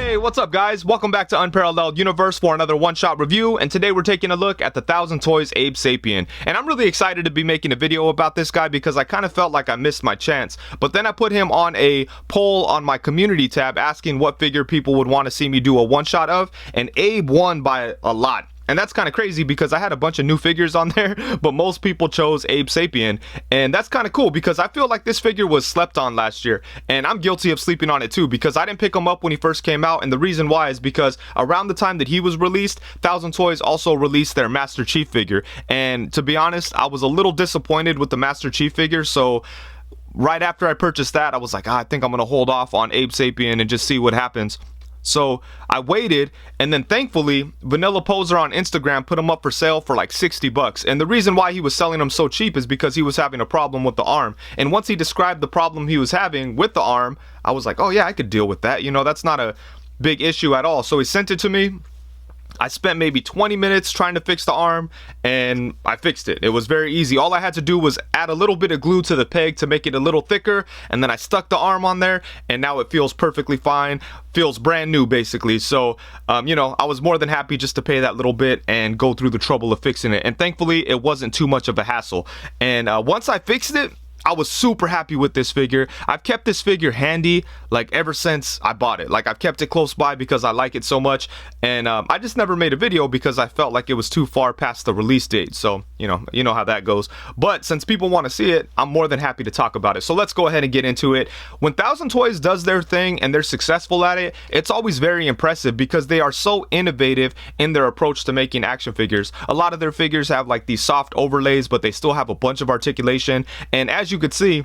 Hey, what's up guys? Welcome back to Unparalleled Universe for another one-shot review, and today we're taking a look at the 1000 Toys Abe Sapien. And I'm really excited to be making a video about this guy because I kind of felt like I missed my chance. But then I put him on a poll on my community tab asking what figure people would want to see me do a one-shot of, and Abe won by a lot. And that's kind of crazy because I had a bunch of new figures on there, but most people chose Abe Sapien. And that's kind of cool because I feel like this figure was slept on last year. And I'm guilty of sleeping on it too because I didn't pick him up when he first came out. And the reason why is because around the time that he was released, 1000 Toys also released their Master Chief figure. And to be honest, I was a little disappointed with the Master Chief figure. So right after I purchased that, I was like, I think I'm going to hold off on Abe Sapien and just see what happens. So I waited, and then thankfully Vanilla Poser on Instagram put him up for sale for like 60 bucks. And the reason why he was selling them so cheap is because he was having a problem with the arm. And once he described the problem he was having with the arm, I was like, oh yeah, I could deal with that. You know, that's not a big issue at all. So he sent it to me. I spent maybe 20 minutes trying to fix the arm, and I fixed it. It was very easy. All I had to do was add a little bit of glue to the peg to make it a little thicker, and then I stuck the arm on there, and now it feels perfectly fine. Feels brand new, basically. So, you know, I was more than happy just to pay that little bit and go through the trouble of fixing it. And thankfully, it wasn't too much of a hassle. And once I fixed it, I was super happy with this figure. I've kept this figure handy like ever since I bought it. Like I've kept it close by because I like it so much, and I just never made a video because I felt like it was too far past the release date. So you know how that goes. But since people want to see it, I'm more than happy to talk about it. So let's go ahead and get into it. When 1000 Toys does their thing and they're successful at it, it's always very impressive because they are so innovative in their approach to making action figures. A lot of their figures have like these soft overlays, but they still have a bunch of articulation, and as you could see,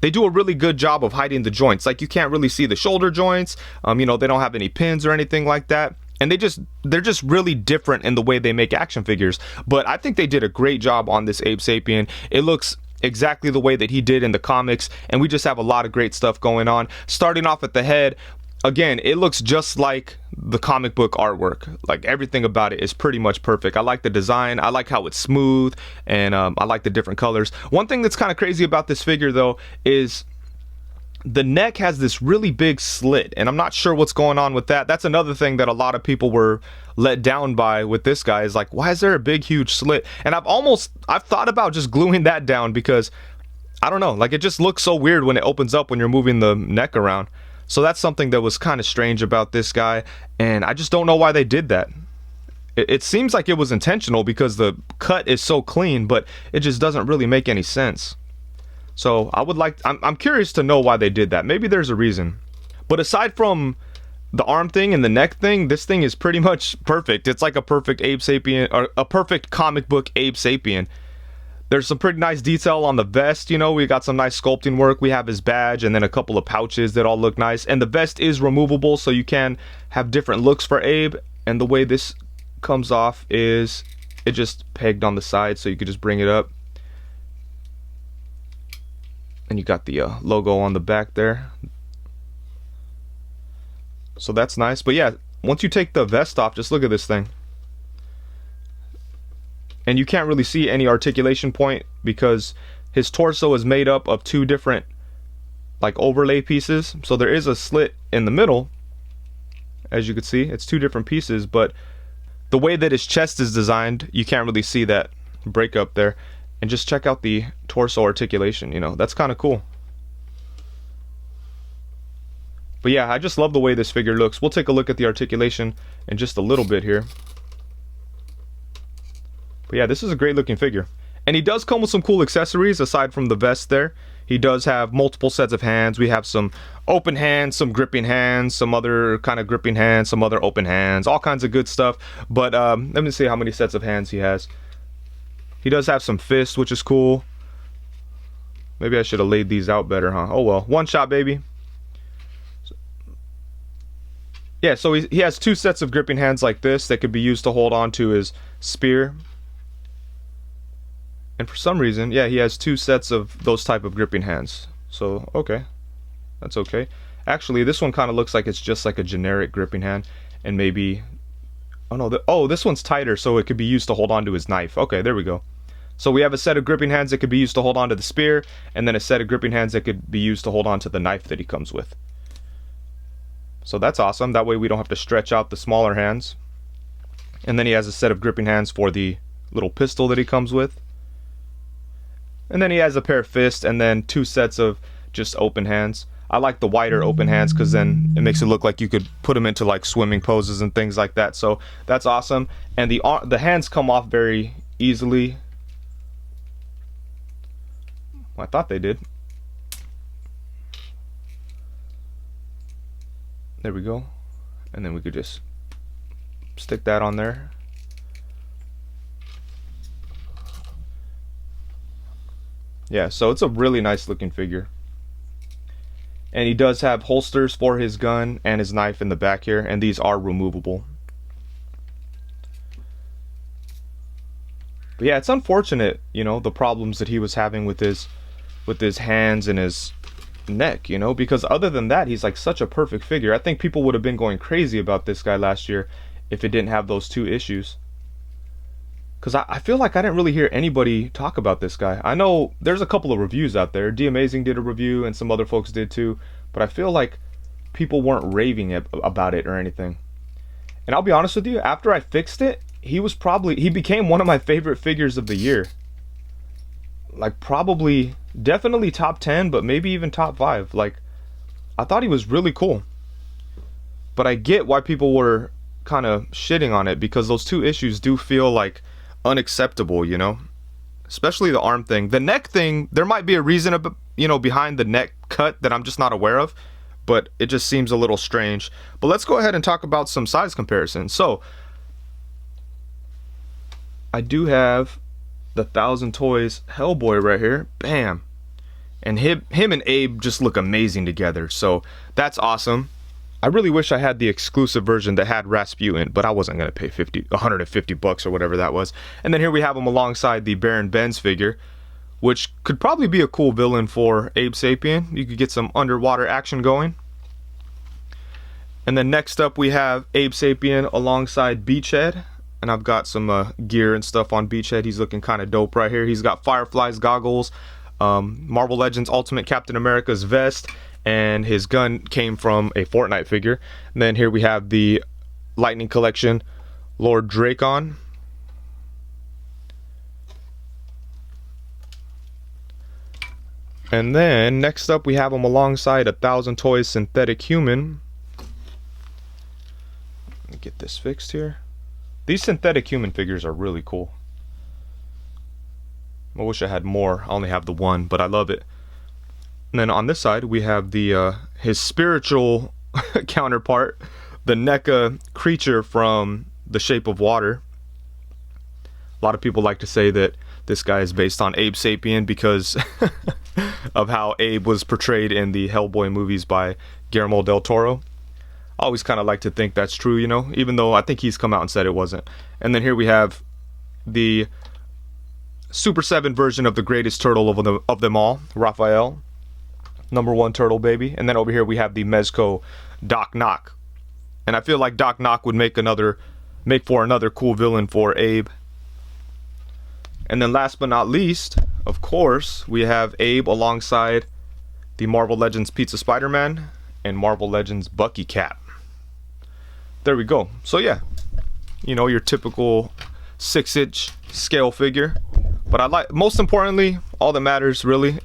they do a really good job of hiding the joints. Like you can't really see the shoulder joints. You know, they don't have any pins or anything like that. And they're just really different in the way they make action figures. But I think they did a great job on this Abe Sapien. It looks exactly the way that he did in the comics, and we just have a lot of great stuff going on. Starting off at the head, again, it looks just like the comic book artwork. Like everything about it is pretty much perfect. I like the design. I like how it's smooth, and I like the different colors. One thing that's kind of crazy about this figure though is the neck has this really big slit, and I'm not sure what's going on with that. That's another thing that a lot of people were let down by with this guy, is like, why is there a big huge slit? And I've thought about just gluing that down because I don't know, like it just looks so weird when it opens up when you're moving the neck around. So that's something that was kind of strange about this guy, and I just don't know why they did that. It seems like it was intentional because the cut is so clean, but it just doesn't really make any sense. So I'm curious to know why they did that. Maybe there's a reason. But aside from the arm thing and the neck thing, this thing is pretty much perfect. It's like a perfect Abe Sapien, or a perfect comic book Abe Sapien. There's some pretty nice detail on the vest. You know, we got some nice sculpting work. We have his badge and then a couple of pouches that all look nice. And the vest is removable, so you can have different looks for Abe. And the way this comes off is it just pegged on the side, so you could just bring it up. And you got the logo on the back there. So that's nice. But yeah, once you take the vest off, just look at this thing. And you can't really see any articulation point because his torso is made up of two different like overlay pieces. So there is a slit in the middle, as you can see. It's two different pieces, but the way that his chest is designed, you can't really see that breakup there. And just check out the torso articulation, you know, that's kind of cool. But yeah, I just love the way this figure looks. We'll take a look at the articulation in just a little bit here. But yeah, this is a great looking figure. And he does come with some cool accessories aside from the vest there. He does have multiple sets of hands. We have some open hands, some gripping hands, some other kind of gripping hands, some other open hands, all kinds of good stuff. But let me see how many sets of hands he has. He does have some fists, which is cool. Maybe I should have laid these out better, huh? Oh well, one shot, baby. Yeah, so he has two sets of gripping hands like this that could be used to hold on to his spear. And for some reason, yeah, he has two sets of those type of gripping hands. So, okay. That's okay. Actually, this one kind of looks like it's just like a generic gripping hand. And maybe... Oh, no. This one's tighter, so it could be used to hold on to his knife. Okay, there we go. So we have a set of gripping hands that could be used to hold on to the spear. And then a set of gripping hands that could be used to hold on to the knife that he comes with. So that's awesome. That way we don't have to stretch out the smaller hands. And then he has a set of gripping hands for the little pistol that he comes with. And then he has a pair of fists and then 2 sets of just open hands. I like the wider open hands because then it makes it look like you could put them into like swimming poses and things like that. So that's awesome. And the hands come off very easily. I thought they did. There we go. And then we could just stick that on there. Yeah, so it's a really nice looking figure. And he does have holsters for his gun and his knife in the back here, and these are removable. But yeah, it's unfortunate, you know, the problems that he was having with his hands and his neck, you know, because other than that, he's like such a perfect figure. I think people would have been going crazy about this guy last year if it didn't have those 2 issues. Because I feel like I didn't really hear anybody talk about this guy. I know there's a couple of reviews out there. D Amazing did a review and some other folks did too. But I feel like people weren't raving about it or anything. And I'll be honest with you, after I fixed it, he became one of my favorite figures of the year. Like probably, definitely top 10, but maybe even top 5. Like, I thought he was really cool. But I get why people were kind of shitting on it, because those 2 issues do feel like unacceptable, you know, especially the arm thing. The neck thing, there might be a reason, you know, behind the neck cut that I'm just not aware of, but it just seems a little strange. But let's go ahead and talk about some size comparisons. So I do have the 1000 Toys Hellboy right here. Bam. And him and Abe just look amazing together, so that's awesome. I really wish I had the exclusive version that had Rasputin, but I wasn't going to pay $150 or whatever that was. And then here we have him alongside the Baron Benz figure, which could probably be a cool villain for Abe Sapien. You could get some underwater action going. And then next up we have Abe Sapien alongside Beachhead. And I've got some gear and stuff on Beachhead. He's looking kind of dope right here. He's got Firefly's goggles, Marvel Legends Ultimate Captain America's vest, and his gun came from a Fortnite figure. And then here we have the Lightning Collection Lord Dracon. And then next up we have him alongside 1000 Toys Synthetic Human. Let me get this fixed here. These Synthetic Human figures are really cool. I wish I had more. I only have the one, but I love it. And then on this side we have the his spiritual counterpart, the NECA creature from The Shape of Water. A lot of people like to say that this guy is based on Abe Sapien because of how Abe was portrayed in the Hellboy movies by Guillermo del Toro. I always kind of like to think that's true, you know, even though I think he's come out and said it wasn't. And then here we have the Super 7 version of the greatest turtle of them all, Raphael. #1 turtle baby. And then over here we have the Mezco Doc Knock. And I feel like Doc Knock would make for another cool villain for Abe. And then last but not least, of course, we have Abe alongside the Marvel Legends Pizza Spider-Man and Marvel Legends Bucky Cap. There we go. So yeah, you know, your typical 6-inch scale figure. But I like, most importantly, all that matters really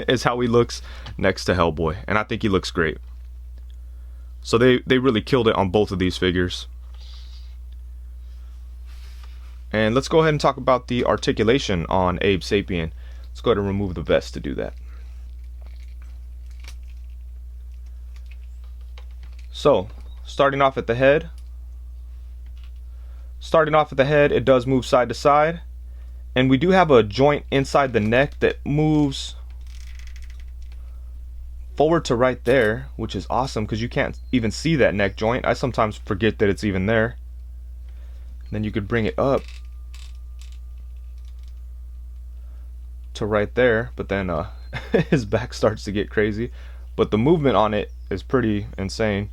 is how he looks next to Hellboy. And I think he looks great. So they really killed it on both of these figures. And let's go ahead and talk about the articulation on Abe Sapien. Let's go ahead and remove the vest to do that. So, starting off at the head. It does move side to side. And we do have a joint inside the neck that moves forward to right there, which is awesome because you can't even see that neck joint. I sometimes forget that it's even there. And then you could bring it up to right there, but then his back starts to get crazy. But the movement on it is pretty insane.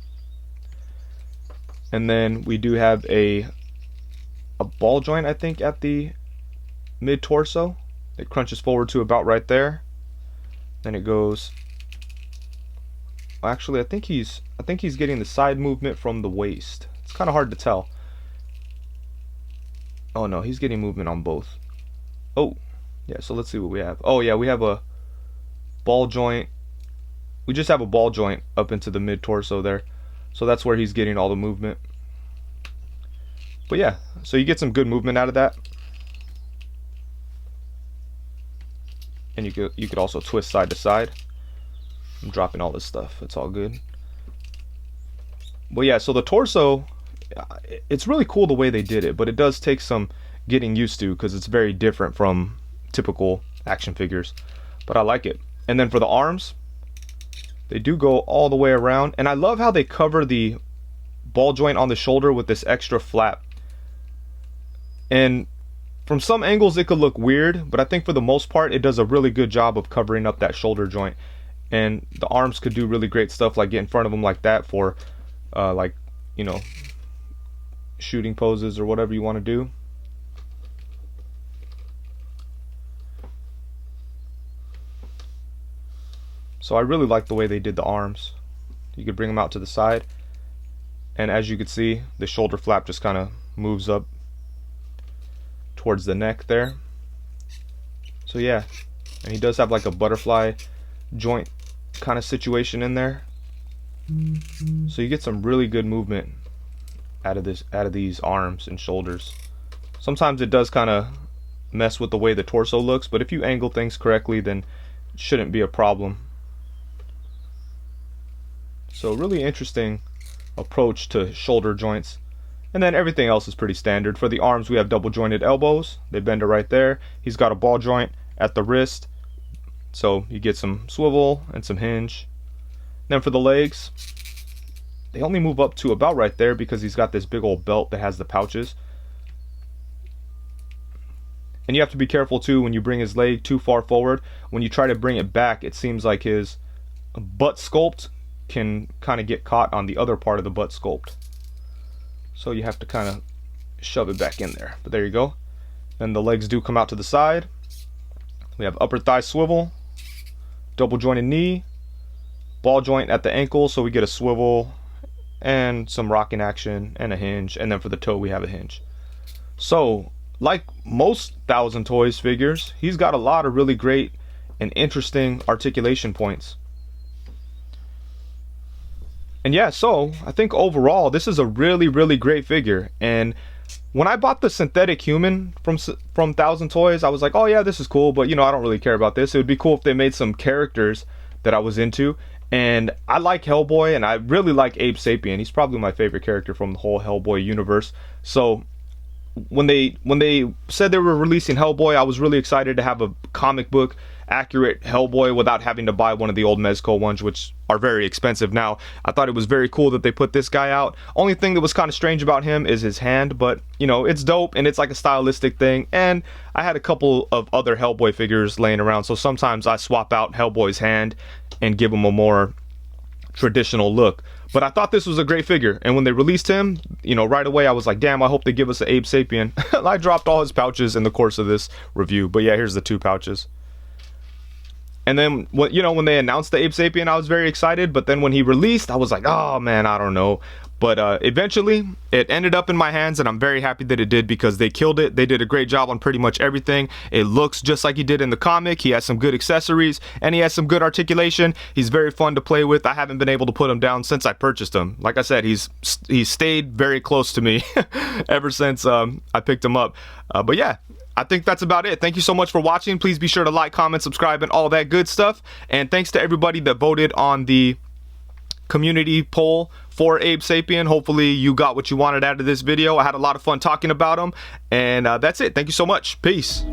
And then we do have a ball joint, I think, at the mid torso. It crunches forward to about right there. Then it goes Actually, I think he's getting the side movement from the waist. It's kind of hard to tell. Oh no, he's getting movement on both. Oh, yeah, so let's see what we have. Oh yeah, we have a ball joint. We just have a ball joint up into the mid torso there. So that's where he's getting all the movement. But yeah, so you get some good movement out of that. And you could also twist side to side. I'm dropping all this stuff. It's all good. But yeah, so the torso, it's really cool the way they did it, but it does take some getting used to because it's very different from typical action figures. But I like it. And then for the arms, they do go all the way around, and I love how they cover the ball joint on the shoulder with this extra flap. And from some angles it could look weird, but I think for the most part it does a really good job of covering up that shoulder joint. And the arms could do really great stuff, like get in front of them like that for like, you know, shooting poses or whatever you want to do. So I really like the way they did the arms. You could bring them out to the side, and as you can see, the shoulder flap just kind of moves up towards the neck there. So yeah, and he does have like a butterfly joint kind of situation in there. So you get some really good movement out of these arms and shoulders. Sometimes it does kind of mess with the way the torso looks, but if you angle things correctly, then it shouldn't be a problem. So really interesting approach to shoulder joints. And then everything else is pretty standard. For the arms, we have double jointed elbows. They bend it right there. He's got a ball joint at the wrist, so you get some swivel and some hinge. Then for the legs, they only move up to about right there because he's got this big old belt that has the pouches. And you have to be careful too when you bring his leg too far forward. When you try to bring it back, it seems like his butt sculpt can kind of get caught on the other part of the butt sculpt. So you have to kind of shove it back in there. But there you go. Then the legs do come out to the side. We have upper thigh swivel, double jointed knee, ball joint at the ankle, so we get a swivel and some rocking action and a hinge. And then for the toe we have a hinge. So like most Thousand Toys figures, he's got a lot of really great and interesting articulation points. And yeah, so I think overall this is a really, really great figure. And when I bought the synthetic human from Thousand Toys, I was like, oh yeah, this is cool, but you know, I don't really care about this. It would be cool if they made some characters that I was into. And I like Hellboy, and I really like Abe Sapien. He's probably my favorite character from the whole Hellboy universe. So when they said they were releasing Hellboy, I was really excited to have a comic book accurate Hellboy without having to buy one of the old Mezco ones, which are very expensive now. I thought it was very cool that they put this guy out. Only thing that was kind of strange about him is his hand, but you know, it's dope and it's like a stylistic thing. And I had a couple of other Hellboy figures laying around, so sometimes I swap out Hellboy's hand and give him a more traditional look. But I thought this was a great figure, and when they released him, you know, right away I was like, damn, I hope they give us an Abe Sapien. I dropped all his pouches in the course of this review, but yeah, here's the 2 pouches. And then, you know, when they announced the Abe Sapien, I was very excited. But then when he released, I was like, oh man, I don't know. But eventually, it ended up in my hands, and I'm very happy that it did because they killed it. They did a great job on pretty much everything. It looks just like he did in the comic. He has some good accessories, and he has some good articulation. He's very fun to play with. I haven't been able to put him down since I purchased him. Like I said, he's stayed very close to me ever since I picked him up. But yeah, I think that's about it. Thank you so much for watching. Please be sure to like, comment, subscribe, and all that good stuff. And thanks to everybody that voted on the community poll for Abe Sapien. Hopefully you got what you wanted out of this video. I had a lot of fun talking about him. And that's it. Thank you so much. Peace.